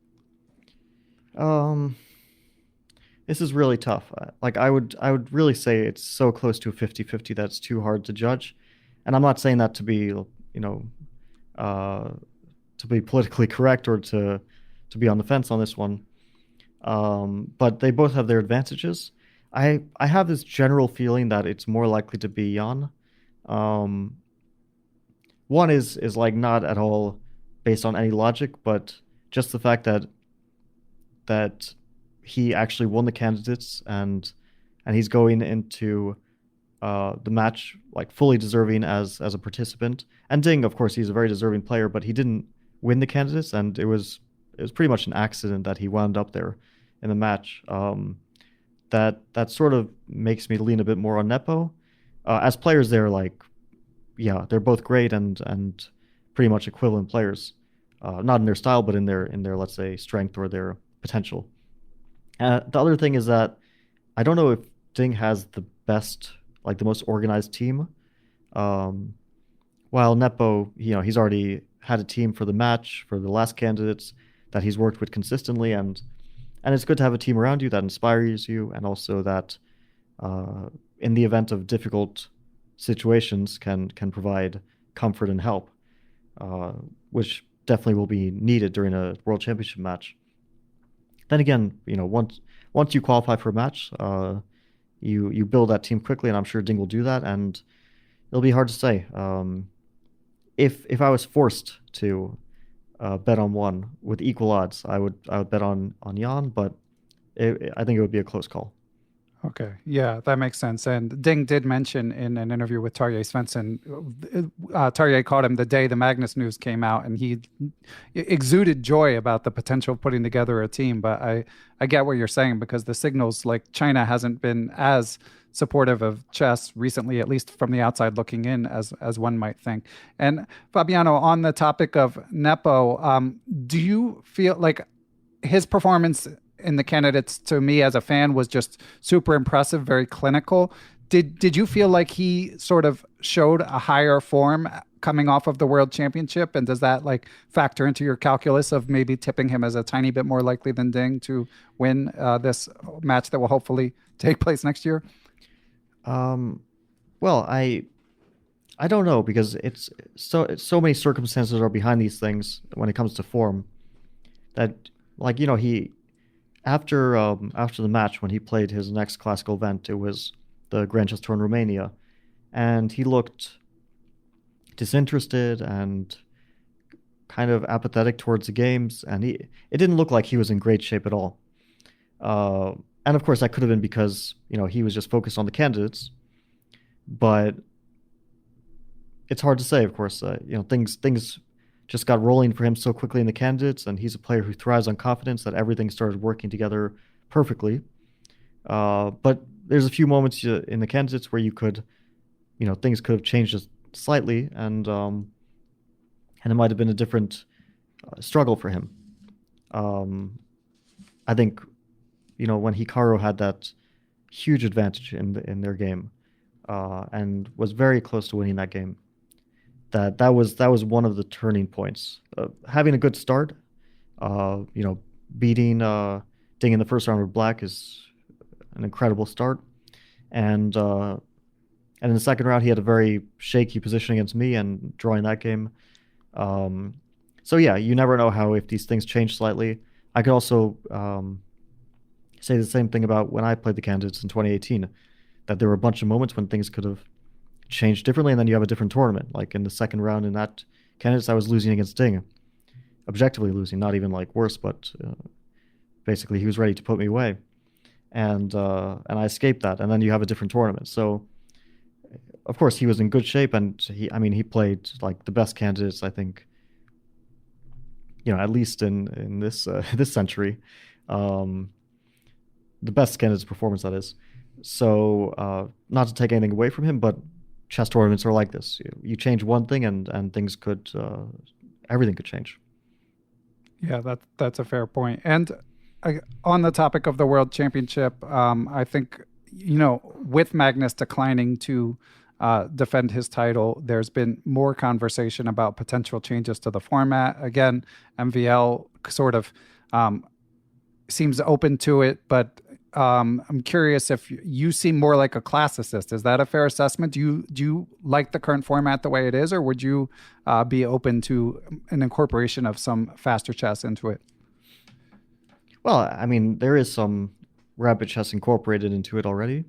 This is really tough. I would really say it's so close to a 50-50 that it's too hard to judge. And I'm not saying that to be, to be politically correct or to be on the fence on this one. But they both have their advantages. I have this general feeling that it's more likely to be Jan. One is like not at all based on any logic, but just the fact that he actually won the candidates and he's going into the match like fully deserving as a participant. And Ding, of course, he's a very deserving player, but he didn't win the candidates, and it was pretty much an accident that he wound up there in the match. That sort of makes me lean a bit more on Nepo. As players, they're they're both great and pretty much equivalent players. Not in their style, but in their let's say strength or their potential. The other thing is that I don't know if Ding has the best, the most organized team. While Nepo, he's already had a team for the match, for the last candidates that he's worked with consistently, and it's good to have a team around you that inspires you, and also that in the event of difficult situations can provide comfort and help, which definitely will be needed during a World Championship match. Then again, once you qualify for a match, you build that team quickly, and I'm sure Ding will do that, and it'll be hard to say. If I was forced to bet on one with equal odds, I would bet on Jan, but I think it would be a close call. Okay, yeah, that makes sense. And Ding did mention in an interview with Tarjei Svensson, Tarjei caught him the day the Magnus news came out, and he exuded joy about the potential of putting together a team. But I get what you're saying, because the signals, like China hasn't been as supportive of chess recently, at least from the outside looking in, as one might think. And Fabiano, on the topic of Nepo, do you feel like his performance in the candidates, to me as a fan, was just super impressive, very clinical? Did you feel like he sort of showed a higher form coming off of the World Championship? And does that factor into your calculus of maybe tipping him as a tiny bit more likely than Ding to win this match that will hopefully take place next year? Well, I don't know, because it's so many circumstances are behind these things when it comes to form, that he after the match, when he played his next classical event, it was the Grand Chess Tour in Romania, and he looked disinterested and kind of apathetic towards the games, and it didn't look like he was in great shape at all. And of course, that could have been because he was just focused on the candidates, but it's hard to say. Of course, things just got rolling for him so quickly in the candidates, and he's a player who thrives on confidence, that everything started working together perfectly. But there's a few moments in the candidates where things could have changed just slightly, and it might have been a different struggle for him. I think, when Hikaru had that huge advantage in their game, and was very close to winning that game, that was one of the turning points. Having a good start, beating Ding in the first round with black is an incredible start, and in the second round he had a very shaky position against me, and drawing that game. So yeah, you never know how, if these things change slightly. I could also say the same thing about when I played the candidates in 2018, that there were a bunch of moments when things could have change differently, and then you have a different tournament. Like in the second round in that candidates, I was losing against Ding, objectively losing, not even like worse, but basically he was ready to put me away, and I escaped that, and then you have a different tournament. So of course he was in good shape, and he played like the best candidates, I think, at least in this this century, the best candidate's performance, that is. So not to take anything away from him, but chess tournaments are like this. You change one thing and things could, everything could change. Yeah, that's a fair point. And on the topic of the World Championship, I think, with Magnus declining to defend his title, there's been more conversation about potential changes to the format. Again, MVL sort of seems open to it, but I'm curious if you seem more like a classicist. Is that a fair assessment? Do you like the current format the way it is, or would you be open to an incorporation of some faster chess into it? Well, there is some rapid chess incorporated into it already.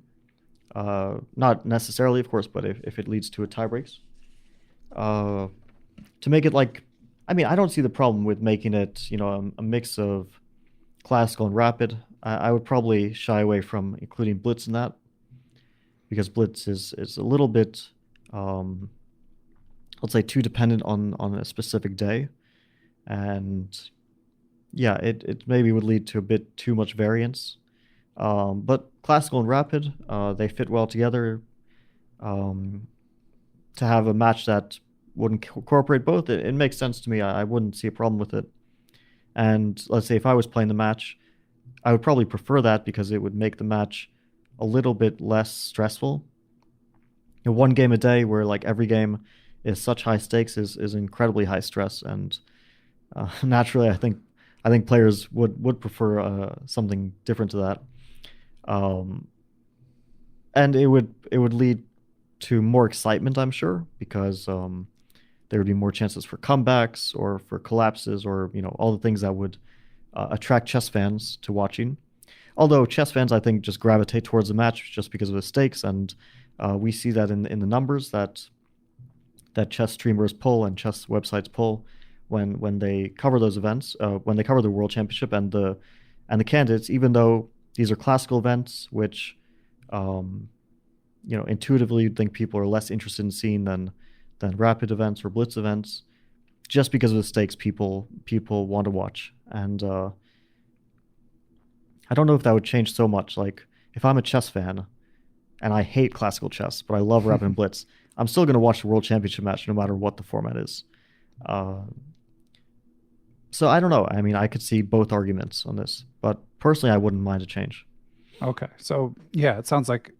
Not necessarily, of course, but if it leads to a tiebreaks. To make it like, I don't see the problem with making it, a mix of classical and rapid. I would probably shy away from including blitz in that, because blitz is a little bit, let's say, too dependent on a specific day. And yeah, it maybe would lead to a bit too much variance. But classical and rapid, they fit well together. To have a match that wouldn't incorporate both, it makes sense to me. I wouldn't see a problem with it. And let's say if I was playing the match, I would probably prefer that, because it would make the match a little bit less stressful. One game a day where like every game is such high stakes is incredibly high stress, and naturally I think players would prefer something different to that. And it would lead to more excitement, I'm sure, because there would be more chances for comebacks or for collapses, or all the things that would attract chess fans to watching. Although chess fans, I think, just gravitate towards the match just because of the stakes, and we see that in the numbers that chess streamers pull and chess websites pull when they cover those events, when they cover the World Championship and the candidates, even though these are classical events, which intuitively you'd think people are less interested in seeing than rapid events or blitz events. Just because of the stakes, people want to watch. And I don't know if that would change so much. Like, if I'm a chess fan and I hate classical chess, but I love rapid and blitz, I'm still going to watch the World Championship match no matter what the format is. So I don't know. I could see both arguments on this, but personally, I wouldn't mind a change. Okay. So yeah, it sounds like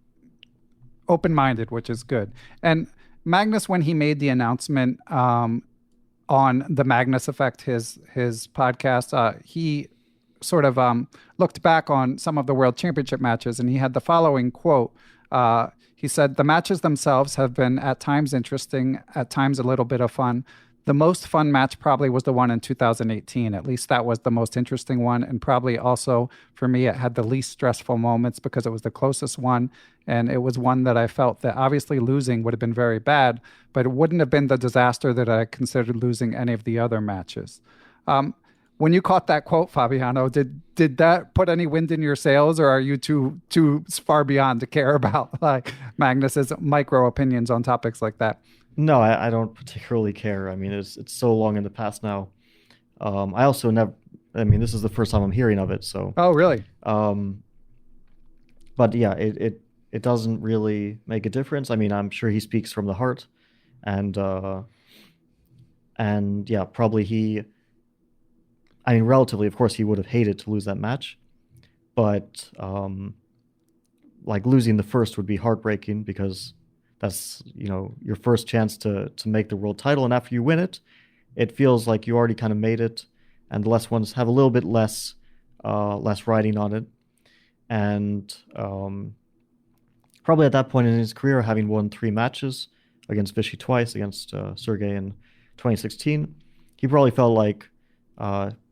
open-minded, which is good. And Magnus, when he made the announcement on the Magnus Effect, his podcast, he sort of looked back on some of the World Championship matches, and he had the following quote. He said, "The matches themselves have been at times interesting, at times a little bit of fun. The most fun match probably was the one in 2018. At least that was the most interesting one. And probably also for me, it had the least stressful moments because it was the closest one. And it was one that I felt that obviously losing would have been very bad, but it wouldn't have been the disaster that I considered losing any of the other matches." When you caught that quote, Fabiano, did that put any wind in your sails, or are you too far beyond to care about like Magnus's micro opinions on topics like that? No, I don't particularly care. It's so long in the past now. I also never. This is the first time I'm hearing of it. So. Oh, really? But yeah, it doesn't really make a difference. I'm sure he speaks from the heart, and yeah, probably he. Relatively, of course, he would have hated to lose that match, but like losing the first would be heartbreaking, because that's your first chance to make the world title, and after you win it, it feels like you already kind of made it, and the less ones have a little bit less riding on it, and probably at that point in his career, having won 3 matches against Vichy twice, against Sergei in 2016, he probably felt like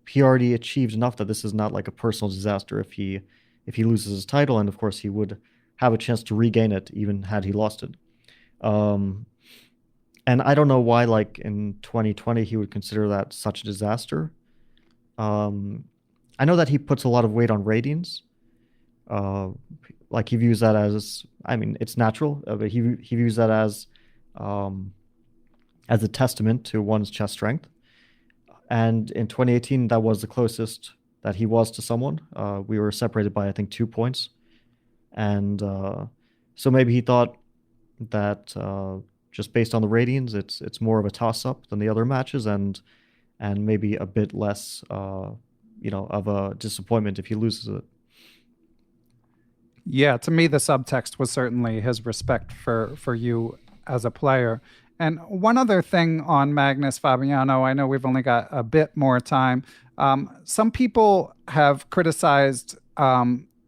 he already achieved enough that this is not like a personal disaster if he loses his title, and of course he would have a chance to regain it even had he lost it. And I don't know why, like in 2020, he would consider that such a disaster. I know that he puts a lot of weight on ratings. Like he views that as, I mean, it's natural, but he views that as a testament to one's chess strength. And in 2018, that was the closest that he was to someone. We were separated by, I think, 2 points. And so maybe he thought that just based on the ratings, it's more of a toss-up than the other matches, and maybe a bit less, of a disappointment if he loses it. Yeah, to me, the subtext was certainly his respect for you as a player. And one other thing on Magnus Fabiano, I know we've only got a bit more time. Some people have criticized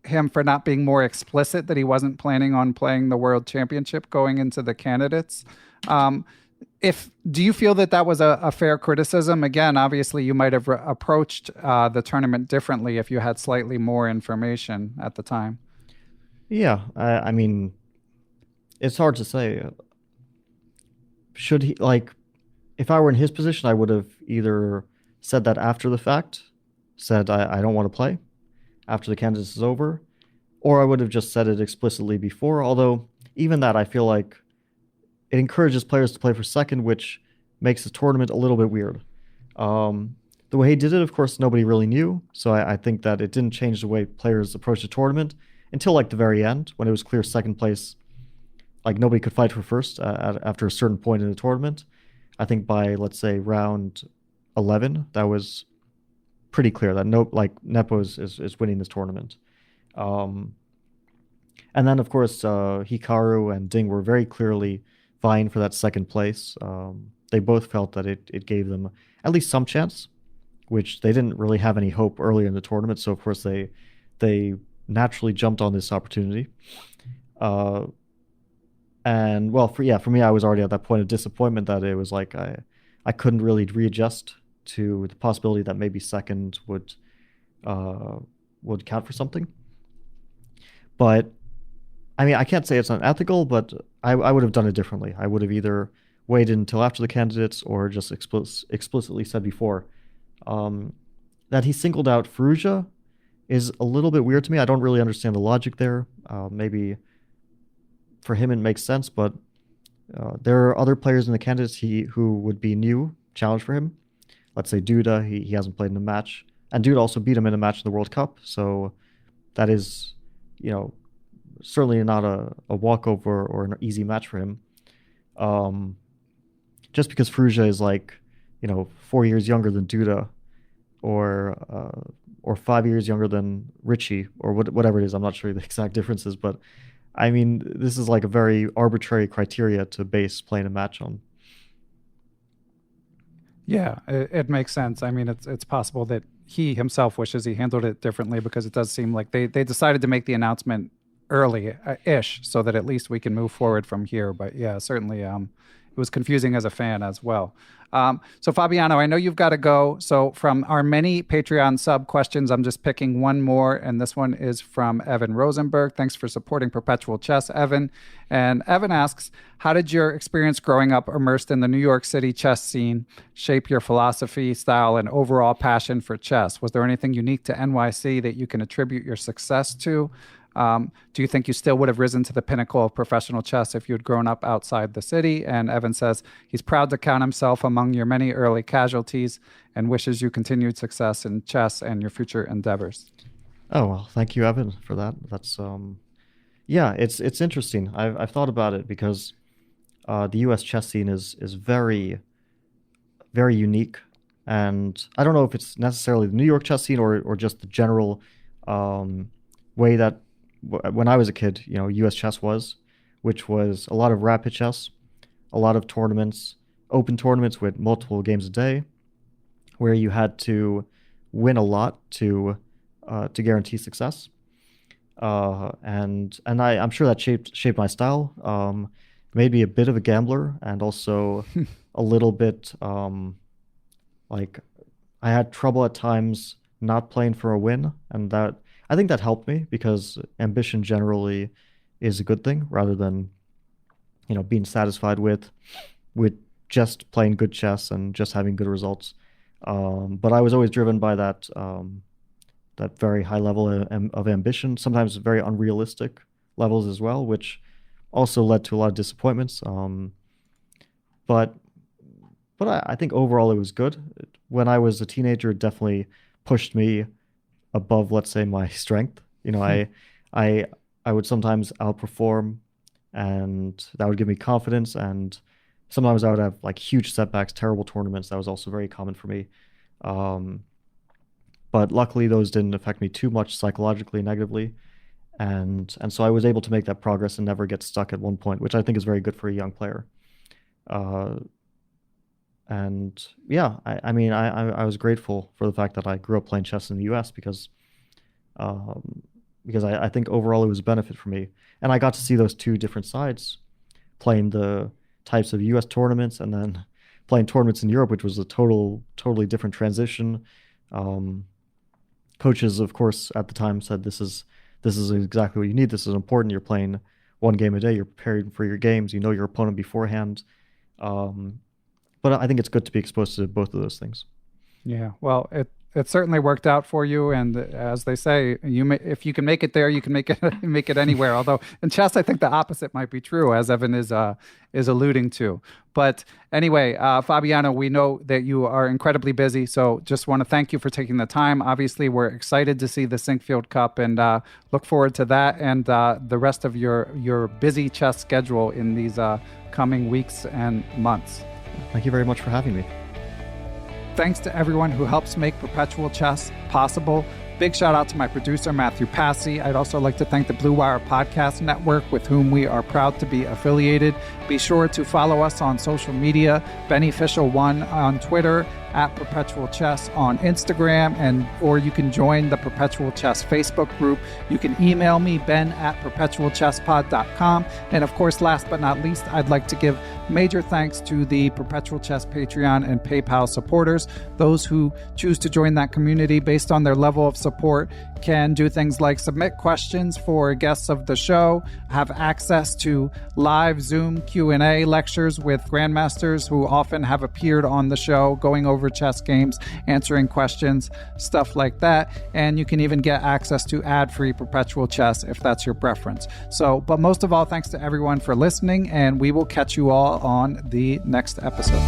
him for not being more explicit, that he wasn't planning on playing the World Championship going into the candidates. Do you feel that was a fair criticism? Again, obviously, you might have approached the tournament differently if you had slightly more information at the time. Yeah, I mean, it's hard to say. Should he, like, if I were in his position, I would have either said that after the fact, said I don't want to play after the candidates is over, or I would have just said it explicitly before, although even that, I feel like it encourages players to play for second, which makes the tournament a little bit weird. The way he did it, of course, nobody really knew, so I think that it didn't change the way players approach the tournament until like the very end, when it was clear second place, like nobody could fight for first after a certain point in the tournament. I think by, let's say, round 11, that was pretty clear that Nepo is winning this tournament. And then, of course, Hikaru and Ding were very clearly vying for that second place. They both felt that it gave them at least some chance, which they didn't really have any hope earlier in the tournament. So, of course, they naturally jumped on this opportunity. And well, for me, I was already at that point of disappointment that it was like I couldn't really readjust to the possibility that maybe second would count for something. But I mean, I can't say it's unethical, but I would have done it differently. I would have either waited until after the candidates or just explicitly said before. That he singled out Ferrugia is a little bit weird to me. I don't really understand the logic there. Maybe for him it makes sense, but there are other players in the candidates who would be new challenge for him. Let's say Duda, he hasn't played in a match, and Duda also beat him in a match in the World Cup, so that is, certainly not a walkover or an easy match for him. Just because Ferrugia is 4 years younger than Duda, or 5 years younger than Richie, or whatever it is. I'm not sure the exact differences, but I mean, this is like a very arbitrary criteria to base playing a match on. Yeah, it makes sense. I mean, it's possible that he himself wishes he handled it differently, because it does seem like they decided to make the announcement early-ish so that at least we can move forward from here. But yeah, certainly it was confusing as a fan as well. So Fabiano, I know you've got to go. So from our many Patreon sub questions, I'm just picking one more. And this one is from Evan Rosenberg. Thanks for supporting Perpetual Chess, Evan. And Evan asks, how did your experience growing up immersed in the New York City chess scene shape your philosophy, style, and overall passion for chess? Was there anything unique to NYC that you can attribute your success to? Do you think you still would have risen to the pinnacle of professional chess if you had grown up outside the city? And Evan says he's proud to count himself among your many early casualties and wishes you continued success in chess and your future endeavors. Oh, well, thank you, Evan, for that. That's yeah, it's interesting. I've thought about it because the U.S. chess scene is very, very unique, and I don't know if it's necessarily the New York chess scene or just the general way that when I was a kid, U.S. chess was, which was a lot of rapid chess, a lot of tournaments, open tournaments with multiple games a day, where you had to win a lot to guarantee success. And I'm sure that shaped my style. Made me a bit of a gambler, and also a little bit like I had trouble at times not playing for a win, and that I think that helped me because ambition generally is a good thing rather than being satisfied with just playing good chess and just having good results. But I was always driven by that very high level of ambition, sometimes very unrealistic levels as well, which also led to a lot of disappointments. But I think overall it was good. When I was a teenager, it definitely pushed me above, let's say, my strength. I would sometimes outperform, and that would give me confidence. And sometimes I would have like huge setbacks, terrible tournaments. That was also very common for me. But luckily, those didn't affect me too much psychologically negatively. And so I was able to make that progress and never get stuck at one point, which I think is very good for a young player. And yeah, I mean, I was grateful for the fact that I grew up playing chess in the U.S. because I think overall it was a benefit for me. And I got to see those two different sides, playing the types of U.S. tournaments and then playing tournaments in Europe, which was a totally different transition. Coaches, of course, at the time said this is exactly what you need. This is important. You're playing one game a day. You're preparing for your games. You know your opponent beforehand. But I think it's good to be exposed to both of those things. Yeah, well, it certainly worked out for you, and as they say, if you can make it there, you can make it anywhere. Although in chess, I think the opposite might be true, as Evan is alluding to. But anyway, Fabiano, we know that you are incredibly busy, so just want to thank you for taking the time. Obviously, we're excited to see the Sinquefield Cup, and look forward to that and the rest of your busy chess schedule in these coming weeks and months. Thank you very much for having me. Thanks to everyone who helps make Perpetual Chess possible. Big shout out to my producer, Matthew Passy. I'd also like to thank the Blue Wire Podcast Network, with whom we are proud to be affiliated. Be sure to follow us on social media, Beneficial1 on Twitter, at Perpetual Chess on Instagram, or you can join the Perpetual Chess Facebook group. You can email me, ben@perpetualchesspod.com. And of course, last but not least, I'd like to give major thanks to the Perpetual Chess Patreon and PayPal supporters. Those who choose to join that community based on their level of support can do things like submit questions for guests of the show, have access to live Zoom Q&A lectures with grandmasters who often have appeared on the show, going over chess games, answering questions, stuff like that. And you can even get access to ad-free Perpetual Chess if that's your preference. But most of all, thanks to everyone for listening, and we will catch you all on the next episode.